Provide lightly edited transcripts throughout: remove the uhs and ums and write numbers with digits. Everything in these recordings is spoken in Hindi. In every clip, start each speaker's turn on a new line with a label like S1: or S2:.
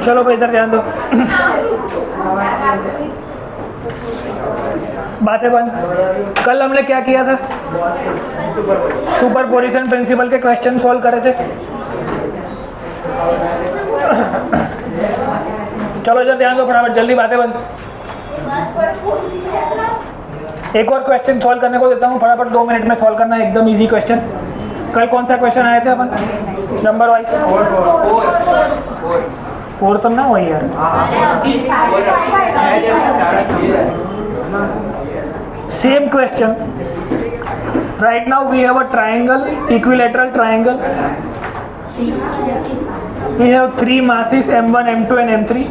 S1: चलो भाई इधर ध्यान दो। बातें बंद। कल हमने क्या किया था? सुपरपोजिशन प्रिंसिपल के क्वेश्चन सॉल्व करे थे। चलो इधर ध्यान दो फटाफट, जल्दी बातें बंद। एक और क्वेश्चन सॉल्व करने को देता हूँ, फटाफट 2 मिनट में सॉल्व करना है, एकदम इजी क्वेश्चन। कल कौन सा क्वेश्चन आए थे अपन नंबर वाइज? 4 तो ना वही यार। Same question. Right now we have a triangle, equilateral triangle. We have 3 masses m1, m2 and m3.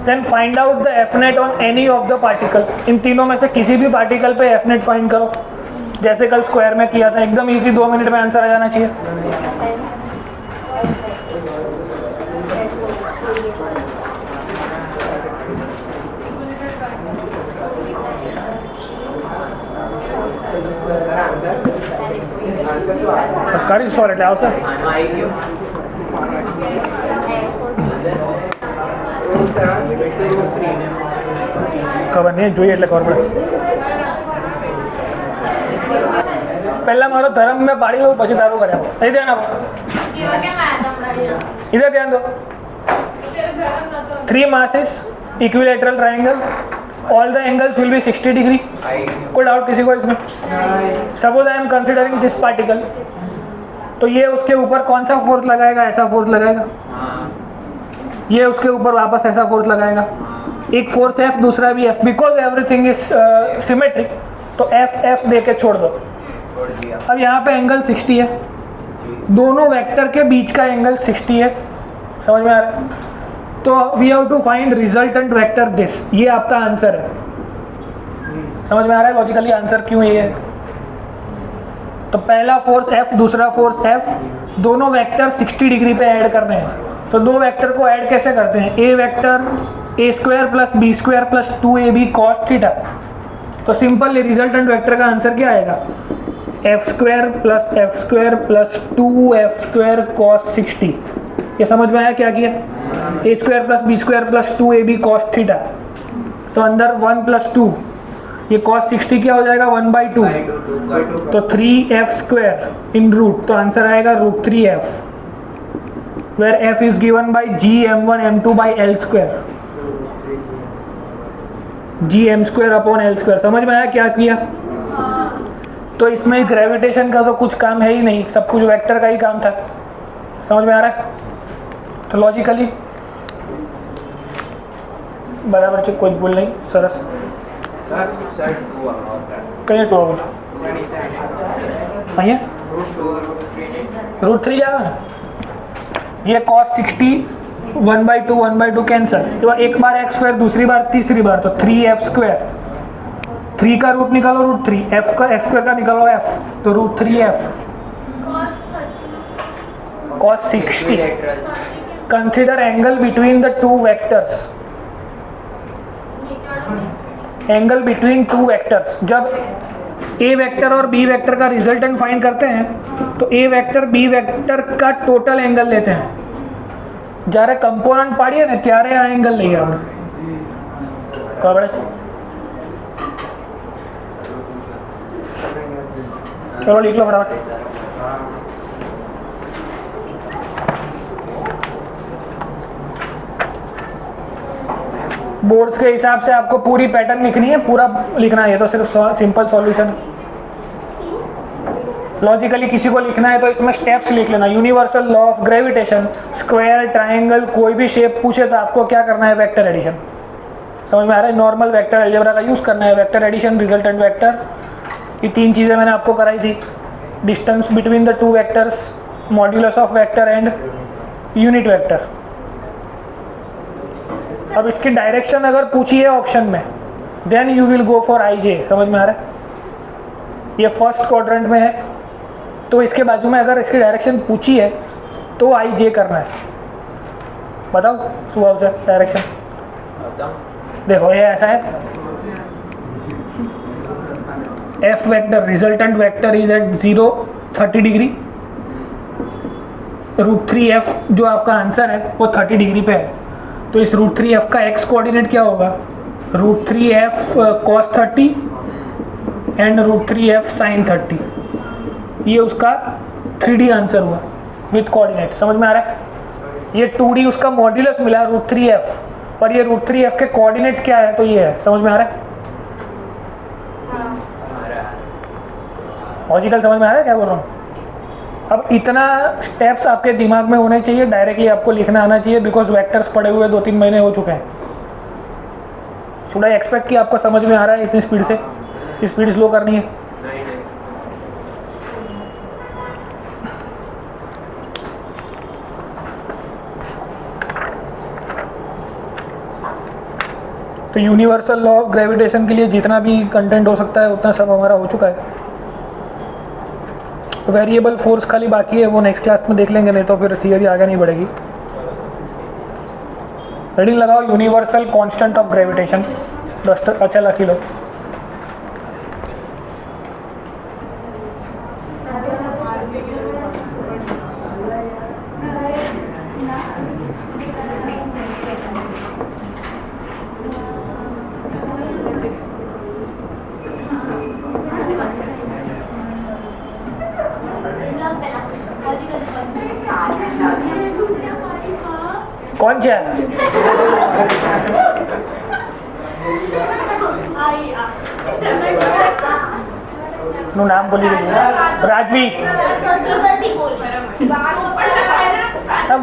S1: Then find out the F net on any of the particle. इन तीनों में से किसी भी पार्टिकल पे F net फाइंड करो, जैसे कल स्क्वायर में किया था। एकदम इजी, 2 मिनट में आंसर आ जाना चाहिए। કરી સોલ્વ એટલે આવશે ખબર નહીં, જોઈએ એટલે ખબર પડે। પહેલા મારો ધર્મ મેં પાડી લઉં, પછી તારું કર્યા। અહીં ધ્યાન આપો, इधर ध्यान दो। 3 masses, equilateral triangle, all the angles will be 60 degree. कोई डाउट किसी को इसमें? Suppose I am considering this particle, तो ये उसके ऊपर कौन सा फोर्स लगाएगा? ऐसा फोर्स लगाएगा। ये उसके ऊपर वापस ऐसा फोर्स लगाएगा। एक फोर्स F, दूसरा भी F, because everything is symmetric, तो F दे के छोड़ दो। अब यहाँ पे एंगल 60 है, दोनों वेक्टर के बीच का एंगल 60 है। समझ में आ रहा है? तो we have to find resultant vector this. ये आपका आंसर है। समझ में आ रहा है लॉजिकली आंसर क्यों ये है? तो पहला फोर्स F, दूसरा फोर्स F, दोनों वेक्टर 60 डिग्री पे ऐड करने हैं। तो दो वेक्टर को ऐड कैसे करते हैं? A vector a² plus b² plus 2ab cos theta. तो सिंपल रिजल्टेंट वेक्टर का आंसर क्या आएगा? f² plus 2f² cos 60। ये समझ में आया क्या किया? a² plus b² plus 2ab cos theta. तो अंदर 1 प्लस 2, ये cos 60 क्या हो जाएगा? 1/2। तो 3f² इन रूट, तो आंसर आएगा √3f, where f is given by g m1 m2 by l², g m² upon l²। समझ में आया क्या किया? तो इसमें ग्रेविटेशन का तो कुछ काम है ही नहीं, सब कुछ वेक्टर का ही काम था। समझ में आ रहा है? तो लॉजिकली बराबर से कोई भूल नहीं। सरस कहीं टू √3 जाएगा ना। ये cos 60 1/2 कैंसल, तो एक बार x², दूसरी बार, तीसरी बार, तो 3f²। 3 का रूट निकालो √3, f का x² का निकालो f, तो √3f cos 60। Consider angle between the two vectors. Angle between two vectors, जब ए वेक्टर और बी वेक्टर का रिजल्टेंट फाइंड करते हैं तो ए वेक्टर बी वेक्टर का टोटल एंगल लेते हैं। જ્યારે કમ્પોનન્ટ પાડીએ ને ત્યારે આ એંગલ લઈએ આપણે, ખબર છે? चलो लिख लो फटाफट। बोर्ड्स के हिसाब से आपको पूरी पैटर्न लिखनी है, पूरा लिखना है, तो सिर्फ सिंपल सॉल्यूशन। लॉजिकली किसी को लिखना है तो इसमें स्टेप्स लिख लेना। Universal law of gravitation, square, triangle, कोई भी शेप पूछे तो आपको क्या करना है? Vector addition. समझ में आ रहा है? नॉर्मल वेक्टर अलजेब्रा का यूज़ करना है। वेक्टर एडिशन, रिजल्टेंट वेक्टर, ये 3 चीज़ें मैंने आपको कराई थी। Distance between the two vectors, modulus of vector and unit vector. अब इसकी डायरेक्शन अगर पूछी है ऑप्शन में, then you will go for IJ। समझ में आ रहा है? ये फर्स्ट क्वाड्रेंट में है, तो इसके बाजू में अगर इसकी डायरेक्शन पूछी है तो IJ करना है। बताओ सुबह से डायरेक्शन। देखो ये ऐसा है, F vector resultant vector is at 0 30 degree, √3f जो आपका आंसर है वो 30 डिग्री पे है, तो इस √3f का x कोऑर्डिनेट क्या होगा, √3f cos 30 and √3f sin 30। ये उसका 3D आंसर हुआ विथ कोऑर्डिनेट। समझ में आ रहा है? ये 2D उसका मॉड्यूलस मिला √3f, और ये √3f के कोऑर्डिनेट्स क्या है, तो ये है। समझ में आ रहा है? लॉजिकल समझ में आ रहा है क्या बोल रहा हूँ? अब इतना स्टेप्स आपके दिमाग में होने चाहिए, डायरेक्टली आपको लिखना आना चाहिए, बिकॉज वेक्टर्स पढ़े हुए 2-3 महीने हो चुके हैं। शुड आई एक्सपेक्ट कि आपको समझ में आ रहा है इतनी स्पीड से? स्पीड स्लो करनी है। तो यूनिवर्सल लॉ ऑफ ग्रेविटेशन के लिए जितना भी कंटेंट हो सकता है उतना सब हमारा हो चुका है। वेरिएबल फोर्स खाली बाकी है, वो नेक्स्ट क्लास में देख लेंगे, नहीं तो फिर थियरी आगे नहीं बढ़ेगी। हेडिंग लगाओ यूनिवर्सल कांस्टेंट ऑफ ग्रेविटेशन। अच्छा लखी लो। कौन सा નું નામ બોલી રહ્યું રાજવી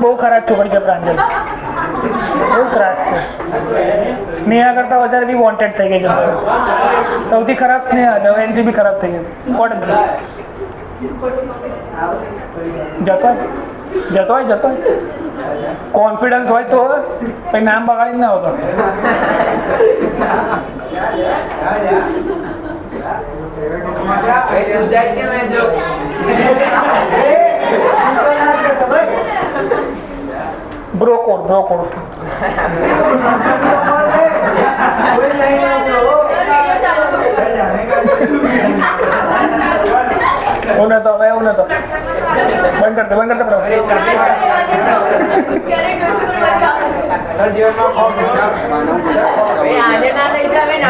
S1: બહુ ખરાબ છોકરી છે પ્રાંજલ, બહુ ત્રાસ છે। સ્નેહા કરતા વધારે બી વોન્ટેડ થઈ ગઈ છે, સૌથી ખરાબ સ્નેહા છે, હવે એનાથી બી ખરાબ થઈ ગઈ। કોણ જતો હોય કોન્ફિડન્સ હોય તો પછી નામ બગાડી ના હોતો। ब्रोकोड उन्हें तो बंद करते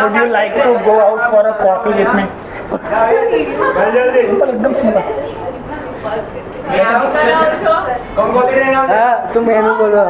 S1: Would you like to go out for a coffee with me? Simple, एकदम सिंपल।
S2: तुम मेनू बोलो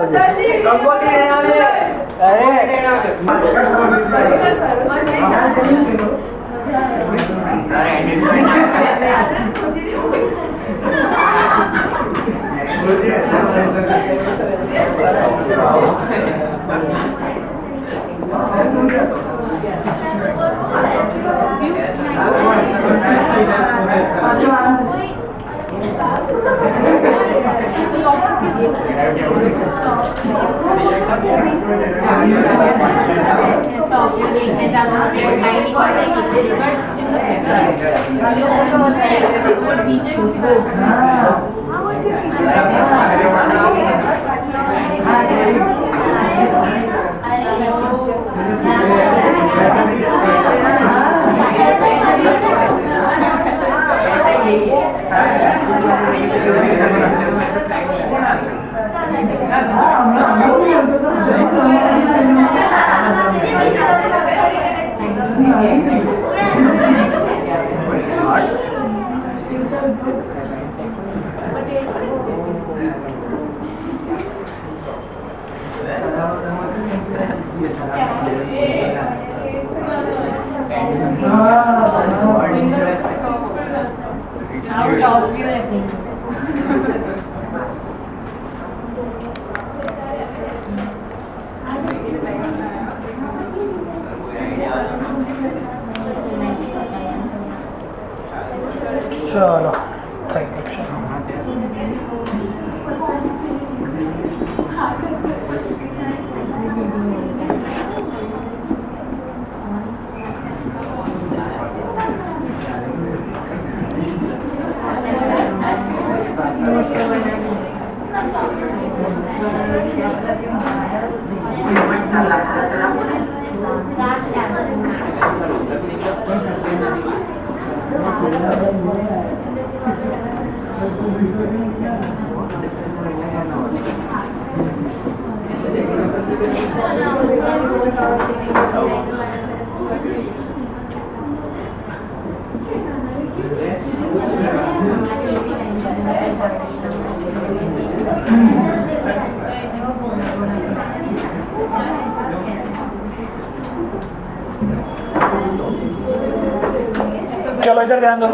S1: चलो थैंक यू। चलो इधर ध्यान दो।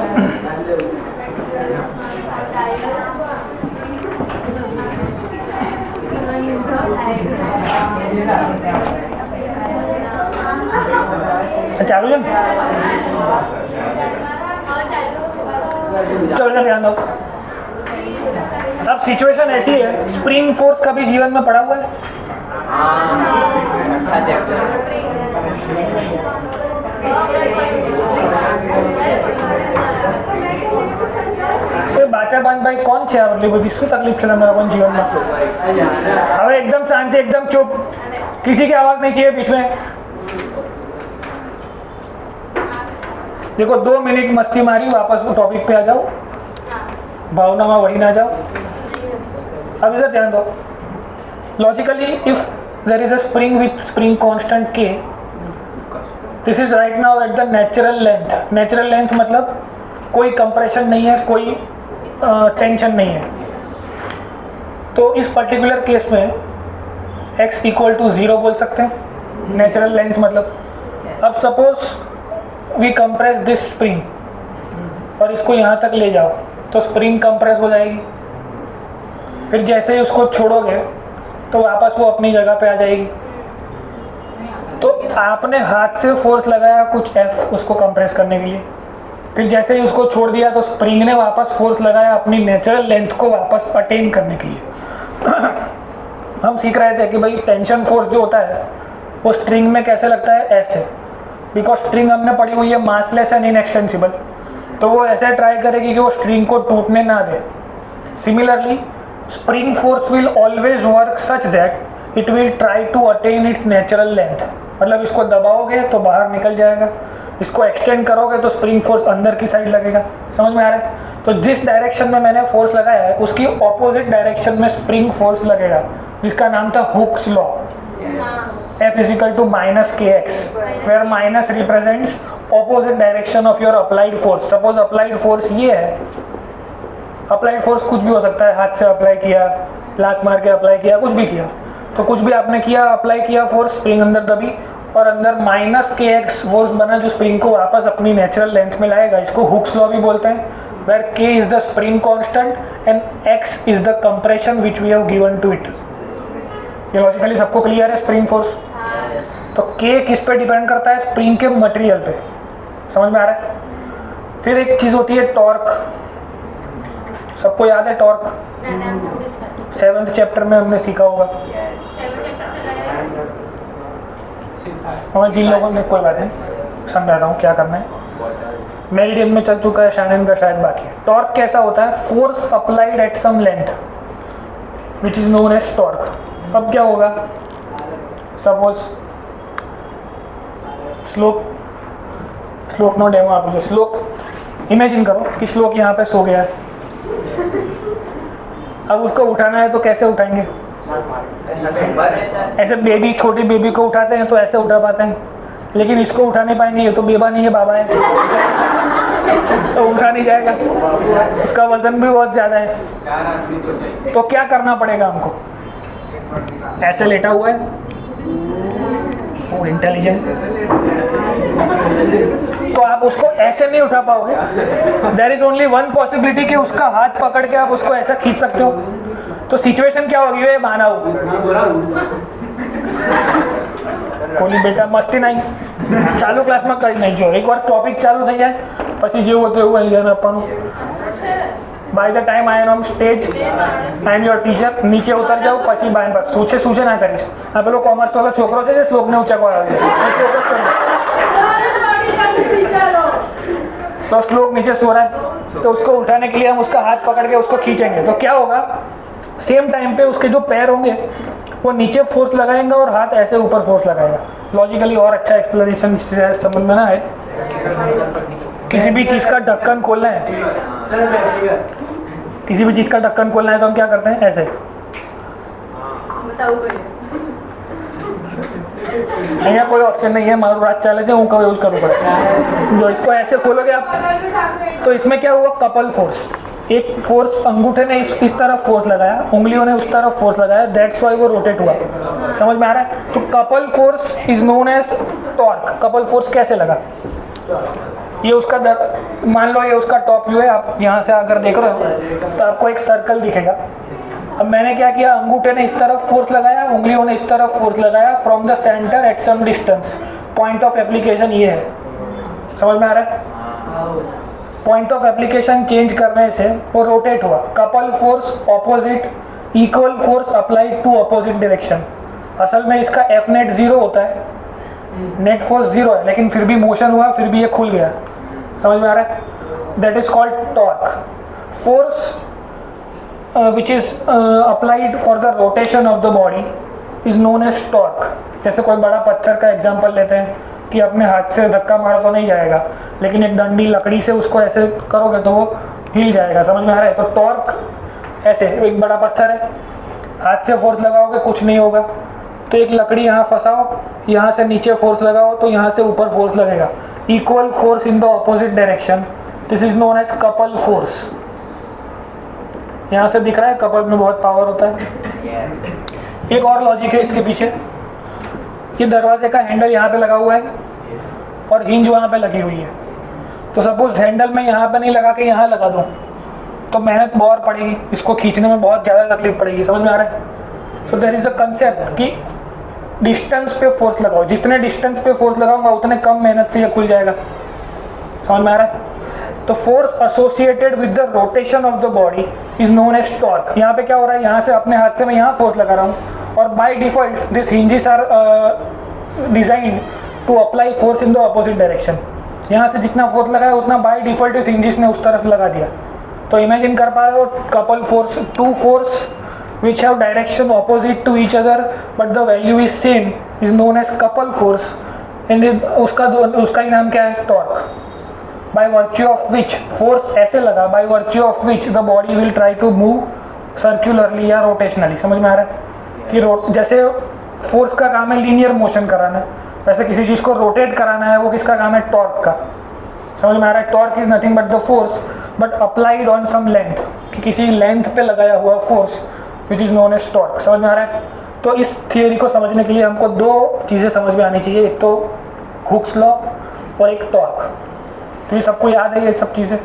S1: चालू है? चलो इधर ध्यान दो। अब सिचुएशन ऐसी है, स्प्रिंग फोर्स कभी जीवन में पड़ा हुआ है? बाचाबान भाई कौन છે આ બધી બધી શું તકલીફ છે તમારા કોણ જીવનમાં? હવે एकदम शांति, एकदम चुप, किसी की आवाज नहीं चाहिए बीच में। देखो 2 मिनट मस्ती मारी, वापस टॉपिक पे आ जाओ, भावना में वही ना जाओ। अब इधर ध्यान दो। Logically if there is a spring with spring constant k, this is right now at the natural length. Natural length मतलब कोई कंप्रेशन नहीं है, कोई टेंशन नहीं है। तो इस पर्टिकुलर केस में x इक्वल टू 0 बोल सकते हैं, नेचुरल लेंथ मतलब। अब suppose we compress this spring और इसको यहाँ तक ले जाओ तो स्प्रिंग कंप्रेस हो जाएगी। फिर जैसे ही उसको छोड़ोगे तो वापस वो अपनी जगह पे आ जाएगी। तो आपने हाथ से फोर्स लगाया कुछ F उसको कंप्रेस करने के लिए, फिर जैसे ही उसको छोड़ दिया तो स्प्रिंग ने वापस फोर्स लगाया अपनी नेचुरल लेंथ को वापस अटेन करने के लिए। हम सीख रहे थे कि भाई टेंशन फोर्स जो होता है वो स्ट्रिंग में कैसे लगता है, ऐसे। बिकॉज स्ट्रिंग हमने पढ़ी हुई है मासलेस एंड इनएक्सटेंसिबल, तो वो ऐसे ट्राई करेगी कि वो स्ट्रिंग को टूटने ना दे। Similarly spring force will always work such that it will try to attain its natural length. मतलब इसको दबाओगे तो बाहर निकल जाएगा, इसको एक्सटेंड करोगे तो स्प्रिंग फोर्स अंदर की साइड लगेगा। समझ में आ रहा है? तो जिस डायरेक्शन में मैंने फोर्स लगाया है उसकी ऑपोजिट डायरेक्शन में स्प्रिंग फोर्स लगेगा, जिसका नाम था Hooke's law. F is equal to minus kx, where minus represents opposite direction of your applied force. Suppose applied force ये है, applied force कुछ भी हो सकता है, हाथ से अप्लाई किया, लात मार के अप्लाई किया, कुछ भी किया, तो कुछ भी आपने किया, अप्लाई किया फोर्स, स्प्रिंग अंदर दबी और अंदर माइनस kx फोर्स बना जो स्प्रिंग को वापस अपनी नेचुरल लेंथ में लाएगा। इसको हुक्स लॉ भी बोलते हैं, where k is the spring constant and x is the compression which we have given to it। ये लॉजिकली सबको क्लियर है स्प्रिंग फोर्स? तो k किस पे डिपेंड करता है? स्प्रिंग के मटेरियल पे। समझ में आ रहा है? फिर एक चीज होती है टॉर्क। सबको याद है टॉर्क? 7th चैप्टर में हमने सीखा होगा। और जिन लोगों ने, कोई बात नहीं, समझाता हूँ क्या करना है। मेरिडियन में चल चुका है, शैनन का शायद बाकी है। टॉर्क कैसा होता है? Force applied at some length which is known as torque. अब क्या होगा? सपोज स्लोक नो डेमो, आप स्लोक इमेजिन करो कि स्लोक यहाँ पे सो गया है। अब उसको उठाना है तो कैसे उठाएंगे? ऐसे बेबी, छोटी बेबी को उठाते हैं तो ऐसे उठा पाते हैं, लेकिन इसको उठा नहीं पाएंगे, ये तो बेबा नहीं है, बाबा है, तो उठा नहीं जाएगा, उसका वजन भी बहुत ज़्यादा है। तो क्या करना पड़ेगा हमको? ऐसे लेटा हुआ है वो इंटेलिजेंट, तो आप उसको ऐसे नहीं उठा पाओगे। There is only one possibility कि उसका हाथ पकड़ के आप उसको ऐसा खींच सकते हो। तो सिचुएशन क्या होगी? वे माना हो कोई बेटा मस्ती नहीं, चालू क्लास में कहीं नहीं। जो एक बार टॉपिक चालू થઈ જાય પછી જેવું હતું એવું અહીં જઈને આપવાનું। By the time I am on stage I am your teacher, नीचे उतर जाओ પછી બાય બસ सूचे ना કરીશ। આ પેલો કોમર્સ વાળો છોકરો છે જે શ્લોકને ઊંચા કરાવે तो श्लोक नीचे सो रहा है, तो उसको उठाने के लिए हम उसका हाथ पकड़ के उसको खींचेंगे तो क्या होगा? सेम टाइम पे उसके जो पैर होंगे वो नीचे फोर्स लगाएंगे और हाथ ऐसे ऊपर फोर्स लगाएगा। लॉजिकली और अच्छा एक्सप्लेनेशन समझ में ना है? किसी भी चीज़ का ढक्कन खोलना है, किसी भी चीज़ का ढक्कन खोलना है तो हम क्या करते हैं, ऐसे। नहीं, कोई ऑप्शन नहीं है, मारू रात चले जाए उनका यूज करो पड़ेगा। जो इसको ऐसे खोलोगे आप, तो इसमें क्या हुआ, कपल फोर्स। एक फोर्स अंगूठे ने इस तरफ फोर्स लगाया, उंगलियों ने उस तरफ फोर्स लगाया, दैट्स वाई वो रोटेट हुआ। समझ में आ रहा है? तो couple force is known as torque. Couple force कैसे लगा, ये उसका मान लो ये उसका टॉप व्यू है, आप यहाँ से अगर देख रहे हो तो आपको एक सर्कल दिखेगा। अब मैंने क्या किया, अंगूठे ने इस तरफ फोर्स लगाया, उंगलियों ने इस तरफ फोर्स लगाया, from the centre at some distance. Point of application ये है, समझ में आ रहा है? पॉइंट ऑफ एप्लीकेशन चेंज करने से वो रोटेट हुआ। Couple force opposite, equal force applied to opposite direction. असल में इसका एफ नेट 0 होता है, नेट फोर्स 0 है, लेकिन फिर भी मोशन हुआ, फिर भी ये खुल गया। समझ में आ रहा है? That is called torque. Force which is applied for the rotation of the body is known as torque। जैसे कोई बड़ा पत्थर का एग्जांपल लेते हैं कि अपने हाथ से धक्का मारो तो नहीं जाएगा, लेकिन एक डंडी लकड़ी से उसको ऐसे करोगे तो वो हिल जाएगा। समझ में आ रहा है? तो टॉर्क ऐसे, एक बड़ा पत्थर है, हाथ से फोर्स लगाओगे कुछ नहीं होगा, तो एक लकड़ी यहाँ फंसाओ, यहाँ से नीचे फोर्स लगाओ तो यहाँ से ऊपर फोर्स लगेगा। Equal force in the opposite direction, this is known as couple force. यहाँ से दिख रहा है कपल में बहुत पावर होता है। एक और लॉजिक है इसके पीछे, कि दरवाजे का हैंडल यहाँ पे लगा हुआ है और हिंज वहाँ पे लगी हुई है। तो सपोज हैंडल में यहाँ पे नहीं लगा के यहाँ लगा दूँ तो मेहनत बहुत पड़ेगी, इसको खींचने में बहुत ज़्यादा तकलीफ पड़ेगी। समझ में आ रहा है? तो देयर इज़ अ कंसेप्ट कि डिस्टेंस पे फोर्स लगाओ, जितने डिस्टेंस पे फोर्स लगाऊंगा उतने कम मेहनत से ये खुल जाएगा। समझ में आ रहा है? तो force associated with the rotation of the body is known as torque. यहाँ पे क्या हो रहा है, यहाँ से अपने हाथ से मैं यहाँ फोर्स लगा रहा हूँ और by default this hinges are design to apply force in the opposite direction. यहाँ से जितना फोर्स लगाया उतना बाय डिफॉल्ट इस हिंजेस ने उस तरफ लगा दिया। तो इमेजिन कर पा रहे हो, couple force, two force which have direction opposite to each other but the value is same is known as couple force and उसका ही नाम क्या है, torque. by virtue of which force ऐसे लगा, by virtue of which the body will try to move circularly या rotationally। समझ में आ रहा है कि जैसे फोर्स का काम है लीनियर मोशन कराना, वैसे किसी चीज़ को रोटेट कराना है, वो किसका काम है, टॉर्क का। समझ में आ रहा है? Torque is nothing but the force but applied on some length, कि किसी लेंथ पे लगाया हुआ force which is known as torque. समझ में आ रहा है? तो इस थियोरी को समझने के लिए हमको दो चीज़ें समझ में आनी चाहिए, एक तो हुक्स लॉ और एक टॉर्क। तो ये सबको याद है ये सब चीज़ें,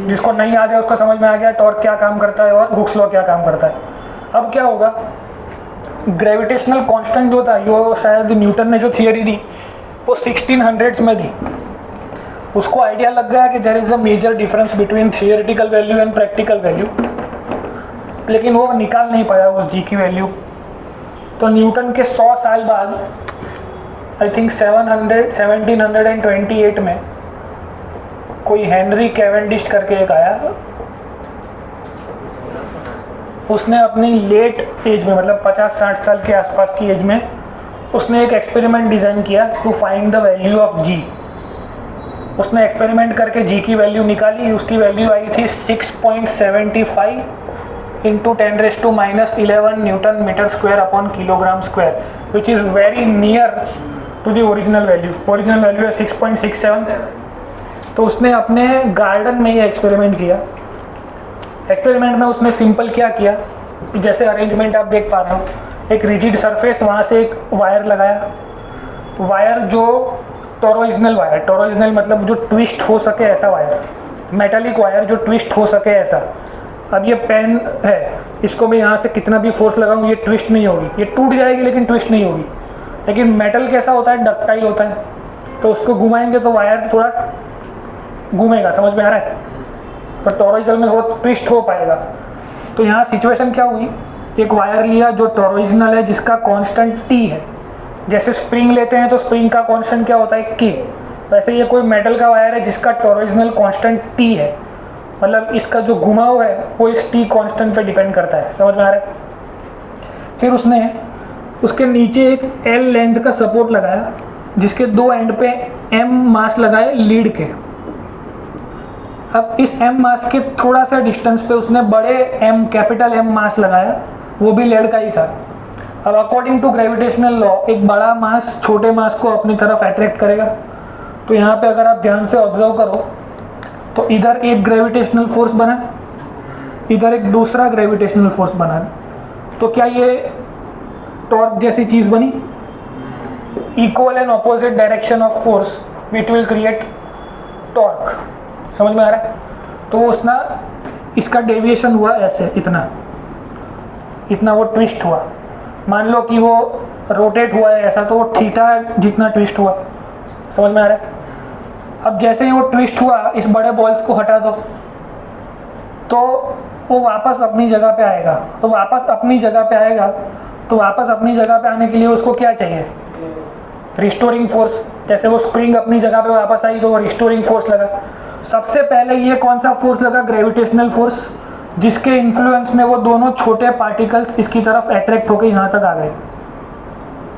S1: जिसको नहीं याद है उसको समझ में आ गया टॉर्क क्या काम करता है और हुक्स लॉ क्या काम करता है। अब क्या होगा, ग्रेविटेशनल कांस्टेंट जो था, यो शायद न्यूटन ने जो थियोरी दी वो 1600s में दी। उसको आइडिया लग गया कि there is a major difference between theoretical value and practical value, लेकिन वो निकाल नहीं पाया उस जी की वैल्यू। तो न्यूटन के 100 साल बाद आई थिंक 1728 में कोई हेनरी कैवेंडिश करके एक आया, उसने अपनी लेट एज में, मतलब 50-60 साल के आसपास की एज में, उसने एक एक्सपेरिमेंट डिज़ाइन किया to find the value of G. उसने एक्सपेरिमेंट करके जी की वैल्यू निकाली, उसकी वैल्यू आई थी 6.75 into 10⁻⁻11 newton metre square upon kilogram square, which is very near to the original value. Original value है 6.67। तो उसने अपने गार्डन में ये एक्सपेरिमेंट किया। एक्सपेरिमेंट में उसने सिंपल क्या किया, जैसे अरेंजमेंट आप देख पा रहे हो, एक रिजिड सरफेस, वहाँ से एक वायर लगाया, वायर जो टोरोइजनल वायर, टोरोइजनल मतलब जो ट्विस्ट हो सके ऐसा वायर, मेटालिक वायर जो ट्विस्ट हो सके ऐसा। अब ये पेन है, इसको मैं यहाँ से कितना भी फोर्स लगाऊँ ये ट्विस्ट नहीं होगी, ये टूट जाएगी लेकिन ट्विस्ट नहीं होगी। लेकिन मेटल कैसा होता है, डक्टाइल होता है, तो उसको घुमाएंगे तो वायर थोड़ा घूमेगा। समझ में आ रहा है? तो टोरोइजनल में थोड़ा ट्विस्ट हो पाएगा। तो यहाँ सिचुएशन क्या हुई, एक वायर लिया जो टोरोइजनल है, जिसका कांस्टेंट टी है। जैसे स्प्रिंग लेते हैं तो स्प्रिंग का कांस्टेंट क्या होता है, के। वैसे ये कोई मेटल का वायर है जिसका टोरोइजनल कांस्टेंट टी है, मतलब इसका जो घुमाव है वो इस टी कांस्टेंट पे डिपेंड करता है। समझ में आ रहा है? फिर उसने उसके नीचे एक एल लेंथ का सपोर्ट लगाया, जिसके दो एंड पे एम मास लगाए लीड के। अब इस m मास के थोड़ा सा डिस्टेंस पे उसने बड़े m कैपिटल M मास लगाया, वो भी लेड का ही था। अब अकॉर्डिंग टू ग्रेविटेशनल लॉ एक बड़ा मास छोटे मास को अपनी तरफ अट्रैक्ट करेगा। तो यहाँ पे अगर आप ध्यान से ऑब्जर्व करो तो इधर एक ग्रेविटेशनल फोर्स बना, इधर एक दूसरा ग्रेविटेशनल फोर्स बना। तो क्या ये टॉर्क जैसी चीज़ बनी? Equal and opposite direction of force which will create torque. समझ में आ रहा है? तो उसना इसका डेविएशन हुआ ऐसे, इतना वो ट्विस्ट हुआ। मान लो कि वो रोटेट हुआ है ऐसा, तो वो थीटा जितना ट्विस्ट हुआ। समझ में आ रहा है? अब जैसे ही वो ट्विस्ट हुआ, इस बड़े बॉल्स को हटा दो तो वो वापस अपनी जगह पे आएगा। तो वापस अपनी जगह पे आएगा, तो वापस अपनी जगह पे आने के लिए उसको क्या चाहिए? Restoring force. जैसे वो स्प्रिंग अपनी जगह पे वापस आई तो वो रिस्टोरिंग फोर्स लगा। सबसे पहले ये कौन सा फोर्स लगा? ग्रेविटेशनल फोर्स, जिसके इन्फ्लुएंस में वो दोनों छोटे पार्टिकल्स इसकी तरफ अट्रैक्ट होकर यहाँ तक आ गए।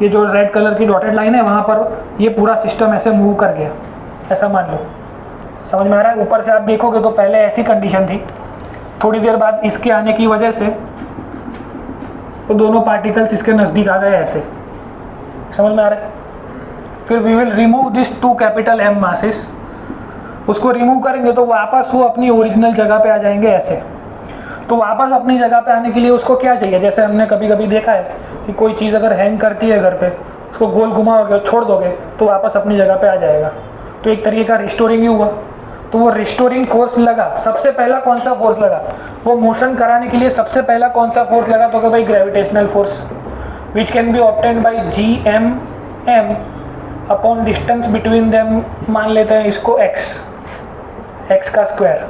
S1: ये जो रेड कलर की डॉटेड लाइन है वहाँ पर ये पूरा सिस्टम ऐसे मूव कर गया, ऐसा मान लो। समझ में आ रहा है? ऊपर से आप देखोगे तो पहले ऐसी कंडीशन थी, थोड़ी देर बाद इसके आने की वजह से वो दोनों पार्टिकल्स इसके नज़दीक आ गए ऐसे। समझ में आ रहा है? फिर we will remove this to capital M masses. उसको रिमूव करेंगे तो वापस वो अपनी ओरिजिनल जगह पे आ जाएंगे ऐसे। तो वापस अपनी जगह पे आने के लिए उसको क्या चाहिए? जैसे हमने कभी कभी देखा है कि कोई चीज़ अगर हैंग करती है घर पे, उसको गोल घुमाओगे छोड़ दोगे तो वापस अपनी जगह पे आ जाएगा। तो एक तरीके का रिस्टोरिंग ही हुआ। तो वो रिस्टोरिंग फोर्स लगा। सबसे पहला कौन सा फोर्स लगा? वो मोशन कराने के लिए सबसे पहला कौन सा फोर्स लगा? तो कि भाई gravitational force, which can be obtained by Gm upon distance between them. मान लेते हैं इसको x का स्क्वायर।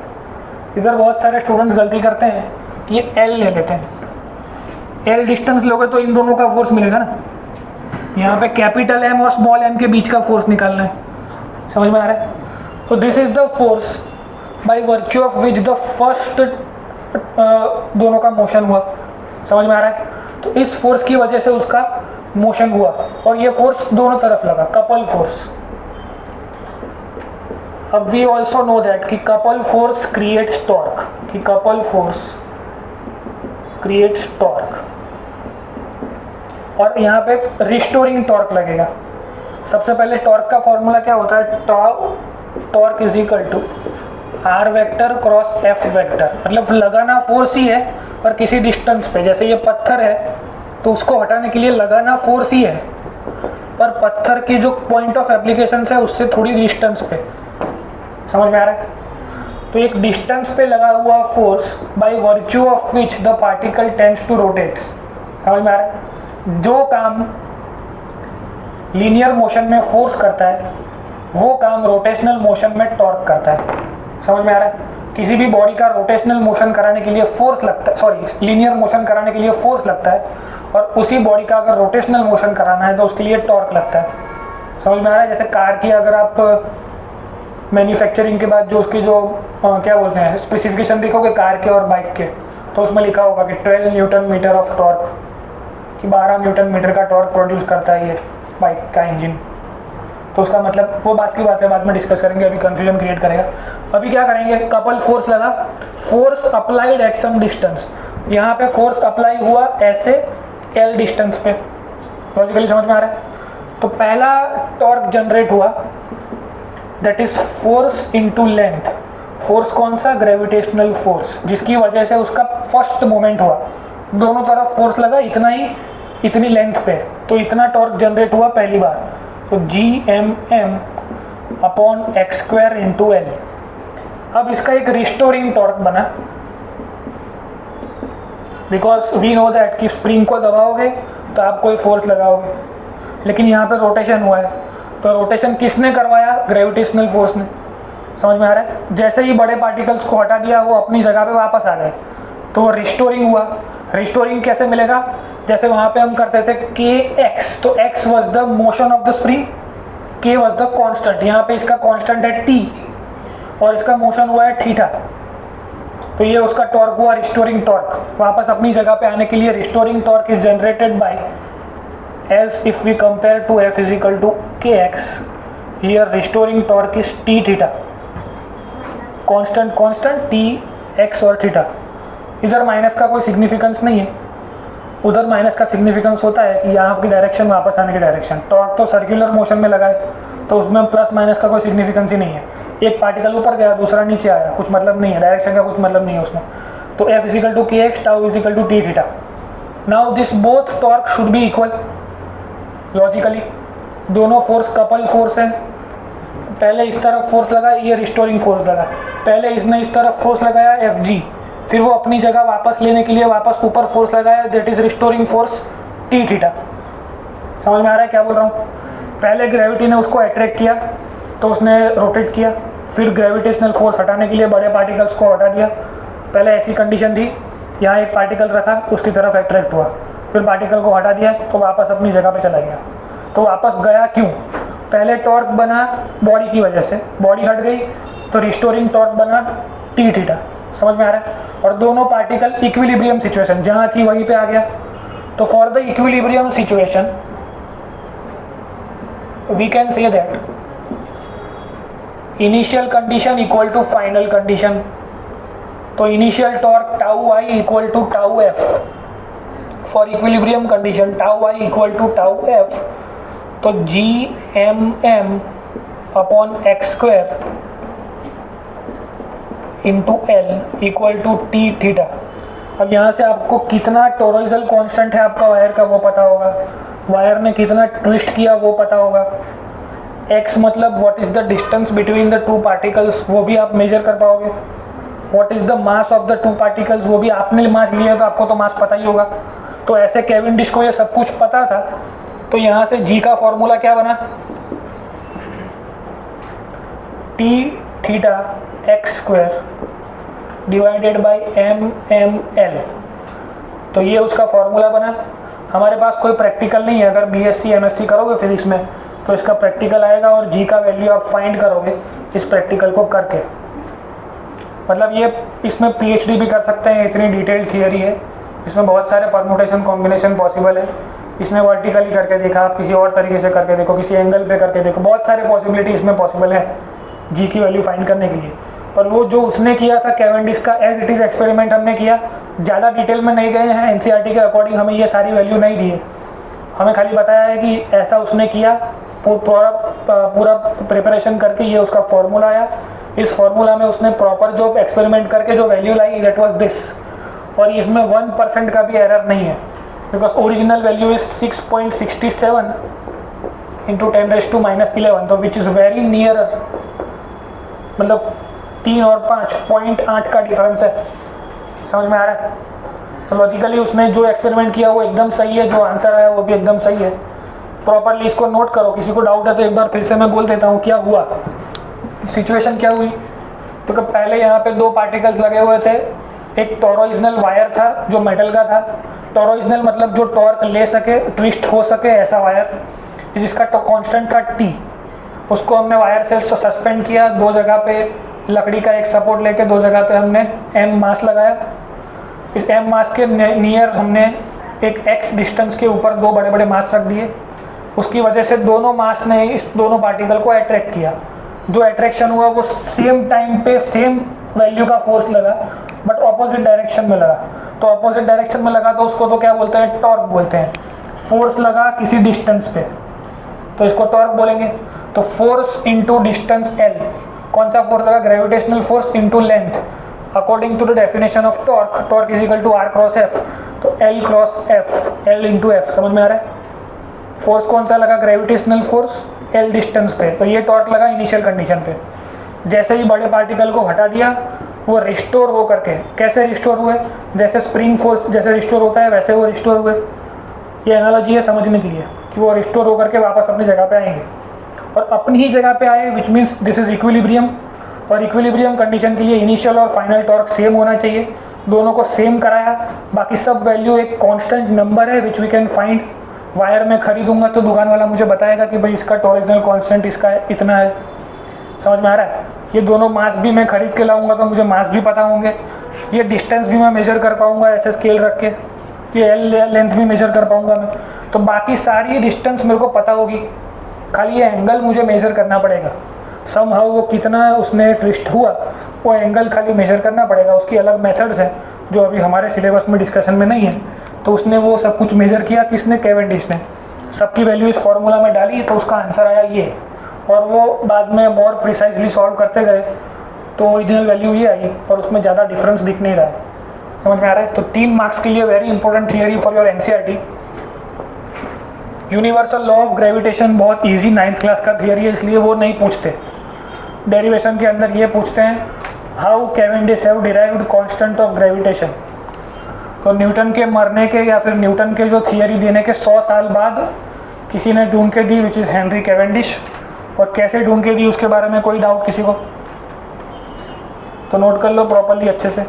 S1: इधर बहुत सारे स्टूडेंट्स गलती करते हैं कि ये L ले लेते हैं। L डिस्टेंस लोगे तो इन दोनों का फोर्स मिलेगा ना। यहाँ पे कैपिटल M और स्मॉल m के बीच का फोर्स निकालना है। समझ में आ रहा है? तो this is the force by virtue of which the first दोनों का मोशन हुआ। समझ में आ रहा है? तो इस फोर्स की वजह से उसका मोशन हुआ और ये फोर्स दोनों तरफ लगा, कपल फोर्स। अब वी ऑल्सो नो दैट कि कपल फोर्स क्रिएट्स टॉर्क, कि कपल फोर्स क्रिएट्स टॉर्क। और यहाँ पे रिस्टोरिंग टॉर्क लगेगा। सबसे पहले टॉर्क का फॉर्मूला क्या होता है? Torque is equal to R vector cross F vector. मतलब लगाना फोर्स ही है पर किसी डिस्टेंस पे। जैसे ये पत्थर है तो उसको हटाने के लिए लगाना फोर्स ही है, पर पत्थर की जो पॉइंट ऑफ एप्लीकेशन है उससे थोड़ी डिस्टेंस पे। समझ में आ रहा है? तो एक डिस्टेंस पे लगा हुआ force by virtue of which the particle tends to rotate. समझ में आ रहा है? जो काम लीनियर मोशन में फोर्स करता है वो काम रोटेशनल मोशन में टॉर्क करता है। समझ में आ रहा है? किसी भी बॉडी का रोटेशनल मोशन कराने के लिए फोर्स लगता है, सॉरी लीनियर मोशन कराने के लिए फोर्स लगता है, और उसी बॉडी का अगर रोटेशनल मोशन कराना है तो उसके लिए टॉर्क लगता है। समझ में आ रहा है? जैसे कार की अगर आप मैन्युफैक्चरिंग के बाद जो उसकी जो क्या बोलते हैं स्पेसिफिकेशन देखोगे कार के और बाइक के, तो उसमें लिखा होगा कि 12 न्यूटन मीटर ऑफ टॉर्क, कि 12 न्यूटन मीटर का टॉर्क प्रोड्यूस करता है ये बाइक का इंजन। तो उसका मतलब वो बात की बात है, बाद में डिस्कस करेंगे, अभी कंफ्यूजन क्रिएट करेगा। अभी क्या करेंगे? कपल फोर्स लगा, force applied at some distance. यहाँ पे फोर्स अप्लाई हुआ ऐसे L डिस्टेंस पे। लॉजिकली समझ में आ रहा है? तो पहला टॉर्क जनरेट हुआ, that is force into length. Force कौन सा? ग्रेविटेशनल फोर्स, जिसकी वजह से उसका फर्स्ट मोमेंट हुआ। दोनों तरफ फोर्स लगा इतना ही, इतनी लेंथ पे, तो इतना टॉर्क जनरेट हुआ पहली बार। तो Gm upon X square into L। अब इसका एक रिस्टोरिंग टॉर्क बना, बिकॉज वी नो दैट कि स्प्रिंग को दबाओगे तो आप कोई फोर्स लगाओगे, लेकिन यहाँ पे रोटेशन हुआ है। तो रोटेशन किसने करवाया? ग्रेविटेशनल फोर्स ने। समझ में आ रहा है? जैसे ही बड़े पार्टिकल्स को हटा दिया वो अपनी जगह पे वापस आ गए, तो वो रिस्टोरिंग हुआ। रिस्टोरिंग कैसे मिलेगा? जैसे वहाँ पे हम करते थे kx, तो x was the motion of the spring, k was the constant. यहाँ पे इसका कॉन्स्टेंट है t और इसका मोशन हुआ है थीटा। तो ये उसका टॉर्क हुआ, रिस्टोरिंग टॉर्क। वापस अपनी जगह पे आने के लिए restoring torque is generated by, as if we compare to F is equal to kx, here restoring torque is t theta। Constant constant T x और थीटा। इधर माइनस का कोई सिग्निफिकेंस नहीं है, उधर माइनस का सिग्निफिकेंस होता है कि यहाँ की डायरेक्शन वापस आने की डायरेक्शन। टॉर्क तो सर्कुलर मोशन में लगा है तो उसमें प्लस माइनस का कोई सिग्निफिकेंस ही नहीं है। एक पार्टिकल ऊपर गया दूसरा नीचे आया, कुछ मतलब नहीं है, डायरेक्शन का कुछ मतलब नहीं है उसमें। तो F is equal to K X, tau is equal to T theta. Now this both torque should be equal logically. दोनों फोर्स कपल फोर्स हैं। पहले इस तरफ फोर्स लगा, ये रिस्टोरिंग फोर्स लगा। पहले इसने इस तरफ फोर्स लगाया एफ जी, फिर वो अपनी जगह वापस लेने के लिए वापस ऊपर फोर्स लगाया, that is restoring force T theta. समझ में आ रहा है क्या बोल रहा हूँ? पहले ग्रेविटी ने उसको अट्रैक्ट किया तो उसने रोटेट किया, फिर ग्रेविटेशनल फोर्स हटाने के लिए बड़े पार्टिकल्स को हटा दिया। पहले ऐसी कंडीशन थी, यहाँ एक पार्टिकल रखा, उसकी तरफ अट्रैक्ट हुआ, फिर पार्टिकल को हटा दिया तो वापस अपनी जगह पे चला गया। तो वापस गया क्यों? पहले टॉर्क बना बॉडी की वजह से, बॉडी हट गई तो रिस्टोरिंग टॉर्क बना टी थीटा। समझ में आ रहा है? और दोनों पार्टिकल इक्विलिब्रियम सिचुएशन जहाँ थी वहीं पे आ गया। तो for the equilibrium situation we can say that initial condition equal to final condition. तो initial torque tau I equal to tau F. For equilibrium condition tau I equal to tau F. तो G M M upon X square into L equal to T theta. अब यहाँ से आपको कितना टोरोइजल कांस्टेंट है आपका वायर का वो पता होगा, वायर ने कितना ट्विस्ट किया वो पता होगा। x मतलब what is the distance between the two particles वो भी आप मेजर कर पाओगे। What is the mass of the two particles वो भी आपने मास लिया तो आपको तो मास पता ही होगा। तो ऐसे कैवेंडिश को ये सब कुछ पता था। तो यहाँ से g का फॉर्मूला क्या बना? T theta X square divided by M M L. तो ये उसका फॉर्मूला बना। हमारे पास कोई प्रैक्टिकल नहीं है, अगर बीएससी एमएससी करोगे फिजिक्स में तो इसका प्रैक्टिकल आएगा और जी का वैल्यू आप फाइंड करोगे इस प्रैक्टिकल को करके। मतलब ये इसमें पीएचडी भी कर सकते हैं, इतनी डिटेल्ड थियरी है। इसमें बहुत सारे परमुटेशन कॉम्बिनेशन पॉसिबल है। इसमें वर्टिकली करके देखा, आप किसी और तरीके से करके देखो, किसी एंगल पे करके देखो, बहुत सारे पॉसिबिलिटी इसमें पॉसिबल है जी की वैल्यू फाइंड करने के लिए। पर वो जो उसने किया था कैवेंडिश का एज इट इज़ एक्सपेरिमेंट हमने किया, ज़्यादा डिटेल में नहीं गए हैं। एनसीईआरटी के अकॉर्डिंग हमें ये सारी वैल्यू नहीं दी है, हमें खाली बताया है कि ऐसा उसने किया, पूरा प्रिपरेशन करके ये उसका फॉर्मूला आया। इस फॉर्मूला में उसने प्रॉपर जो एक्सपेरिमेंट करके जो value lie that was this. और इसमें 1% का भी एरर नहीं है, because original value is 6.67 into 10⁻⁻11, तो विच इज़ वेरी नियर, मतलब 3 और 5 0.8 का डिफरेंस है। समझ में आ रहा है? तो लॉजिकली उसने जो एक्सपेरिमेंट किया वो एकदम सही है, जो आंसर आया वो भी एकदम सही है। प्रॉपरली इसको नोट करो, किसी को डाउट है तो एक बार फिर से मैं बोल देता हूँ क्या हुआ, सिचुएशन क्या हुई। तो पहले यहाँ पे 2 पार्टिकल्स लगे हुए थे। एक टोरोइजनल वायर था जो मेटल का था। टोरोइजनल मतलब जो टॉर्क ले सके, ट्विस्ट हो सके, ऐसा वायर जिसका कांस्टेंट था टी। उसको हमने वायर से सस्पेंड किया 2 जगह पे, लकड़ी का एक सपोर्ट लेके 2 जगह पे हमने एम मास लगाया। इस एम मास के नियर हमने एक एक्स डिस्टेंस के ऊपर 2 बड़े बड़े मास रख दिए। उसकी वजह से दोनों मास ने इस दोनों पार्टिकल को अट्रैक्ट किया। जो अट्रैक्शन हुआ वो सेम टाइम पे सेम वैल्यू का फोर्स लगा, बट ऑपोजिट डायरेक्शन में लगा। तो ऑपोजिट डायरेक्शन में लगा तो उसको तो क्या बोलते हैं? टॉर्क बोलते हैं। फोर्स लगा किसी डिस्टेंस पे तो इसको टॉर्क बोलेंगे। तो फोर्स इंटू डिस्टेंस एल, कौन सा फोर्स लगा? Gravitational force into length, according to the definition of torque. Torque is equal to R cross F, तो L cross F, L into F. समझ में आ रहा है? फोर्स कौन सा लगा? ग्रेविटेशनल फोर्स एल डिस्टेंस पे, तो ये टॉर्क लगा इनिशियल कंडीशन पे। जैसे ही बड़े पार्टिकल को हटा दिया वो रिस्टोर हो करके, कैसे रिस्टोर हुए? जैसे स्प्रिंग फोर्स जैसे रिस्टोर होता है वैसे वो रिस्टोर हुए। ये एनालॉजी है समझने के लिए कि वो रिस्टोर होकर के वापस अपनी जगह पे आएंगे और अपनी ही जगह पे आए, which means this is equilibrium. और इक्विलिब्रियम कंडीशन के लिए इनिशियल और फाइनल टॉर्क सेम होना चाहिए। दोनों को सेम कराया, बाकी सब वैल्यू एक कांस्टेंट नंबर है which we can find. Wire में खरीदूंगा तो दुकान वाला मुझे बताएगा कि भाई इसका टॉरिजनल कांस्टेंट इसका इतना है। समझ में आ रहा है? ये दोनों मास भी मैं खरीद के लाऊंगा तो मुझे मास भी पता होंगे। ये डिस्टेंस भी मैं मेजर कर पाऊंगा ऐसे स्केल रख के, ये एल लेंथ भी मेजर कर पाऊंगा मैं। तो बाकी सारी डिस्टेंस मेरे को पता होगी, खाली ये एंगल मुझे मेजर करना पड़ेगा। समहाउ वो कितना उसने ट्विस्ट हुआ, वो एंगल खाली मेजर करना पड़ेगा। उसकी अलग मेथड्स हैं जो अभी हमारे सिलेबस में डिस्कशन में नहीं है। तो उसने वो सब कुछ मेजर किया, किसने, कैवेंडिश ने। सबकी वैल्यू इस फॉर्मूला में डाली तो उसका आंसर आया ये, और वो बाद में मोर प्रिसाइजली सॉल्व करते गए तो ओरिजिनल वैल्यू ये आई, और उसमें ज़्यादा डिफरेंस दिख नहीं रहा है। समझ में आ रहा है? तो 3 मार्क्स के लिए very important theory for your NCERT. Universal law of gravitation बहुत इजी 9th क्लास का थियरी है, इसलिए वो नहीं पूछते। डेरिवेशन के अंदर ये पूछते हैं, how Cavendish have derived constant of gravitation. तो न्यूटन के मरने के या फिर न्यूटन के जो थियरी देने के 100 साल बाद किसी ने ढूंढ के दी, विच इज़ हेनरी कैवेंडिश। और कैसे ढूंढ के दी उसके बारे में कोई डाउट किसी को? तो नोट कर लो प्रॉपरली अच्छे से।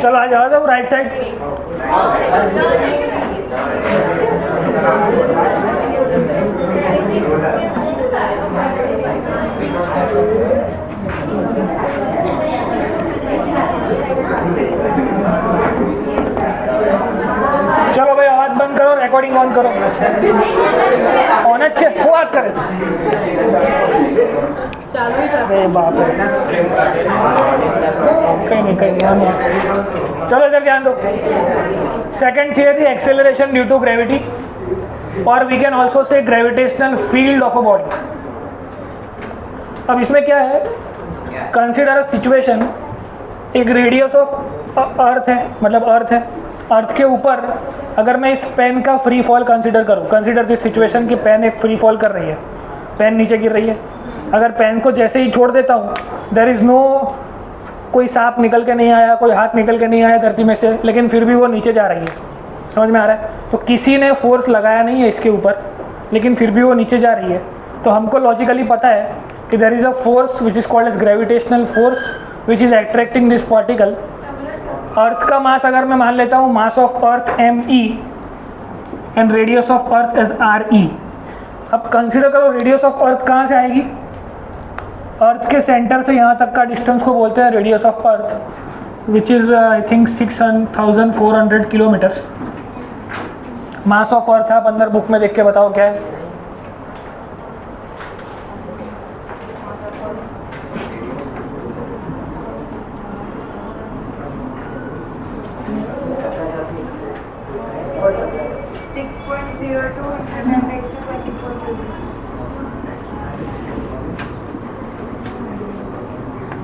S1: चलो आ जाओ राइट साइड। चलो भाई आवाज बंद करो, रिकॉर्डिंग ऑन करो। ऑन अच्छे वो बात करें। अरे बाप रे, कहीं नहीं। चलो इधर ध्यान दो। Second theory, acceleration due to gravity, और we can also say gravitational field of a body. अब इसमें क्या है, कंसिडर अ सिचुएशन, एक रेडियस ऑफ अर्थ है, मतलब अर्थ है, अर्थ के ऊपर अगर मैं इस पेन का फ्री फॉल कंसिडर करूँ, कंसिडर दिस सिचुएशन कि पेन एक फ्री फॉल कर रही है, पेन नीचे गिर रही है। अगर पेन को जैसे ही छोड़ देता हूँ, देयर इज़ नो, कोई सांप निकल के नहीं आया, कोई हाथ निकल के नहीं आया धरती में से, लेकिन फिर भी वो नीचे जा रही है। समझ में आ रहा है? तो किसी ने फोर्स लगाया नहीं है इसके ऊपर, लेकिन फिर भी वो नीचे जा रही है। तो हमको लॉजिकली पता है कि there is a force which is called as gravitational force which is attracting this particle. Earth का मास अगर मैं मान लेता हूँ mass of earth m(e) and radius of earth as r(e). अब कंसिडर करो रेडियस ऑफ अर्थ कहाँ से आएगी, अर्थ के सेंटर से यहाँ तक का डिस्टेंस को बोलते हैं radius of earth, which is I think 6400 kilometres. Mass of अर्थ आप अंदर बुक में देख के बताओ क्या है।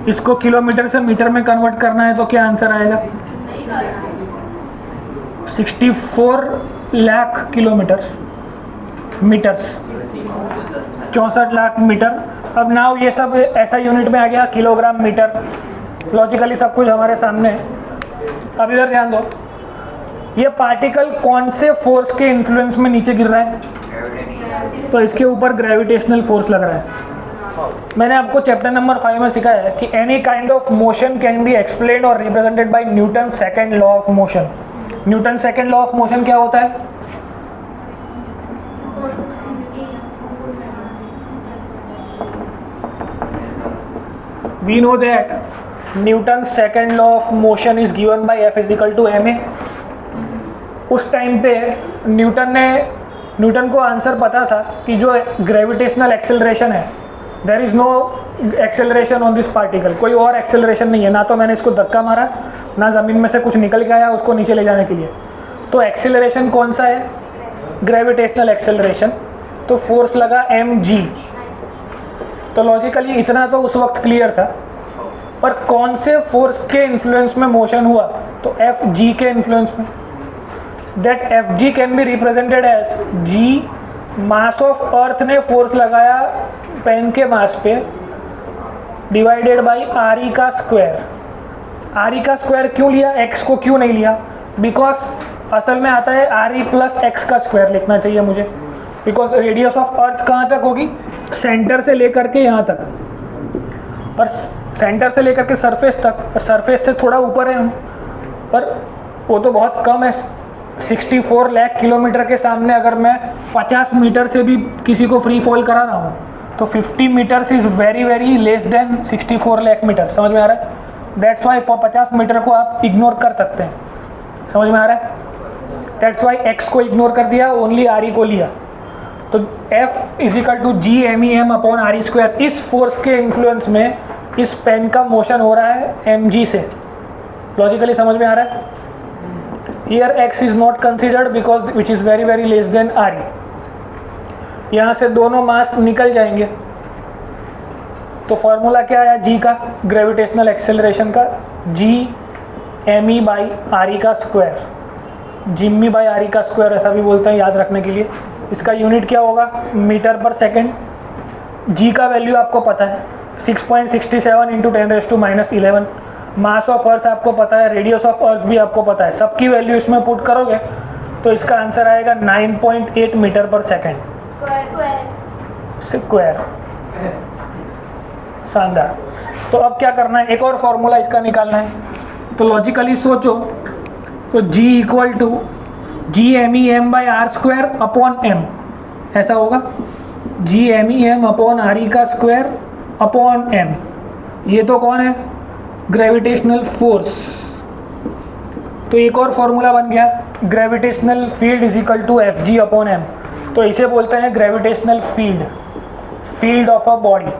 S1: इसको किलोमीटर से मीटर में कन्वर्ट करना है तो क्या आंसर आएगा? 64 lakh kilometre metres, 64 lakh metre. अब नाउ ये सब ऐसा यूनिट में आ गया, किलोग्राम, मीटर। लॉजिकली सब कुछ हमारे सामने है। अब इधर ध्यान दो, ये पार्टिकल कौन से फोर्स के इन्फ्लुएंस में नीचे गिर रहा है? तो इसके ऊपर ग्रेविटेशनल फोर्स लग रहा है। मैंने आपको चैप्टर नंबर 5 में सिखाया है कि any kind of motion can be explained और represented by Newton second law of motion. Newton second law of motion क्या होता है? We know that Newton's second law of motion is given by F is equal to ma। उस टाइम पे न्यूटन को आंसर पता था कि जो ग्रेविटेशनल एक्सेलरेशन है, there is no acceleration on this particle, कोई और एक्सेलरेशन नहीं है। ना तो मैंने इसको धक्का मारा, ना ज़मीन में से कुछ निकल के आया उसको नीचे ले जाने के लिए। तो एक्सेलरेशन कौन सा है? Gravitational acceleration. तो फोर्स लगा mg। तो लॉजिकली इतना तो उस वक्त क्लियर था, पर कौन से फोर्स के इन्फ्लुएंस में मोशन हुआ? तो Fg के इन्फ्लुएंस में। That Fg can be represented as g, mass of Earth ने फोर्स लगाया पेन के मास पे, डिवाइडेड बाई re का स्क्वायर। re का स्क्वायर क्यों लिया, x को क्यों नहीं लिया? बिकॉज असल में आता है re प्लस x का स्क्वायर लिखना चाहिए मुझे, बिकॉज रेडियस ऑफ अर्थ कहाँ तक होगी? सेंटर से लेकर के यहाँ तक, और सेंटर से लेकर के सरफेस तक, और सरफेस से थोड़ा ऊपर है हम, पर वो तो बहुत कम है। 64 लाख किलोमीटर के सामने अगर मैं 50 मीटर से भी किसी को फ्री फॉल करा रहा हूँ तो 50 metres is very very less than 64 lakh metre. समझ में आ रहा है? दैट्स वाई 50 मीटर को आप इग्नोर कर सकते हैं। समझ में आ रहा है? दैट्स वाई x को इग्नोर कर दिया, ओनली re को लिया। तो F is equal to G M E M upon R square. इस फोर्स के इन्फ्लुएंस में इस पेन का मोशन हो रहा है mg से। लॉजिकली समझ में आ रहा है? Here x is not considered because which is very very less then re। यहाँ से दोनों मास निकल जाएंगे। तो फॉर्मूला क्या आया g का, ग्रेविटेशनल एक्सेलरेशन का? g m e by R का स्क्वायर, जिम्मी बाई आर का स्क्वायर ऐसा भी बोलते हैं याद रखने के लिए। इसका यूनिट क्या होगा? मीटर पर सेकेंड। g का वैल्यू आपको पता है 6.67 इंटू 10⁻⁻11। मास ऑफ अर्थ आपको पता है, रेडियस ऑफ अर्थ भी आपको पता है। सबकी वैल्यू इसमें पुट करोगे तो इसका आंसर आएगा 9.8 मीटर पर सेकेंड स्क्वायर। शानदार। तो अब क्या करना है? एक और फॉर्मूला इसका निकालना है। तो लॉजिकली सोचो, तो g equal to G M E M by R square upon M, ऐसा होगा। G M E M upon R E का स्क्वायर अपॉन एम। ये तो कौन है? Gravitational force. तो एक और फॉर्मूला बन गया, gravitational field is equal to F G upon M. तो इसे बोलते हैं gravitational field, field of a body.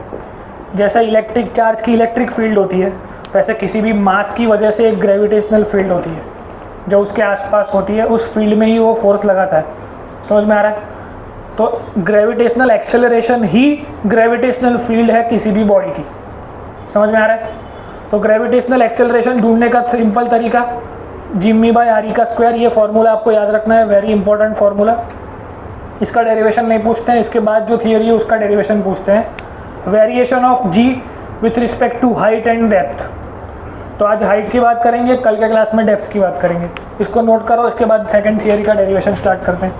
S1: जैसे इलेक्ट्रिक चार्ज की इलेक्ट्रिक फील्ड होती है, वैसे किसी भी मास की वजह से एक ग्रेविटेशनल फील्ड होती है जो उसके आसपास होती है, उस फील्ड में ही वो फोर्स लगाता है। समझ में आ रहा है? तो ग्रेविटेशनल एक्सेलरेशन ही ग्रेविटेशनल फील्ड है किसी भी बॉडी की। समझ में आ रहा है? तो ग्रेविटेशनल एक्सेलरेशन ढूंढने का सिंपल तरीका जिम्मी बाई आर ई का स्क्वायर। ये फार्मूला आपको याद रखना है, वेरी इंपॉर्टेंट फार्मूला। इसका डेरिवेशन नहीं पूछते हैं, इसके बाद जो थियरी है उसका डेरिवेशन पूछते हैं। Variation of G with respect to height and depth. तो आज हाइट की बात करेंगे, कल के क्लास में डेप्थ की बात करेंगे। इसको नोट करो, इसके बाद सेकंड थियरी का डेरिवेशन स्टार्ट करते हैं।